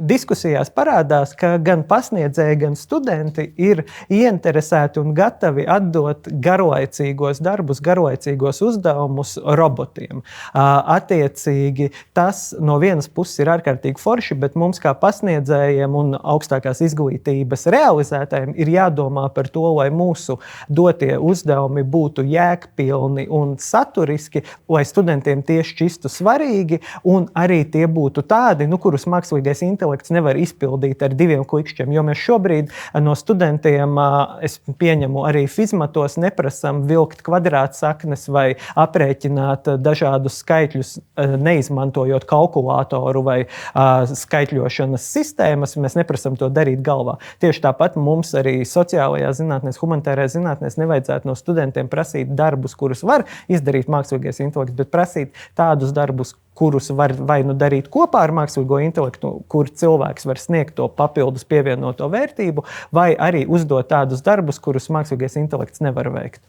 diskusijās parādās, ka gan pasniedzēji, gan studenti ir ieinteresēti un gatavi atdot garlaicīgos darbus, garlaicīgos uzdevumus robotiem. Attiecīgi, tas no vienas puses ir ārkārtīgi forši, bet mums kā pasniedzējiem un augstākās izglītības realizētājiem ir jādomā par to, lai mūsu dotie uzdevumi būtu jēgpilni un saturiski, lai studentiem tie šķistu svarīgi un arī tie būtu tādi, kurus mākslīgais intelekts nevar izpildīt ar 2 klikšķiem, jo mēs šobrīd no studentiem, es pieņemu arī fizmatos, neprasam vilkt kvadrātsaknes vai aprēķināt dažādus skaitļus, neizmantojot kalkulātoru vai skaitļošanas sistēmas, mēs neprasam to darīt galvā. Tieši tāpat mums arī sociālajās zinātnēs, humanitārajās zinātnēs nevajadzētu no studentiem prasīt darbus, kurus var izdarīt mākslīgais intelekts, bet prasīt tādus darbus, kurus var vai nu darīt kopā ar mākslīgo intelektu, kur cilvēks var sniegt to papildus pievienoto vērtību, vai arī uzdot tādus darbus, kurus mākslīgais intelekts nevar veikt.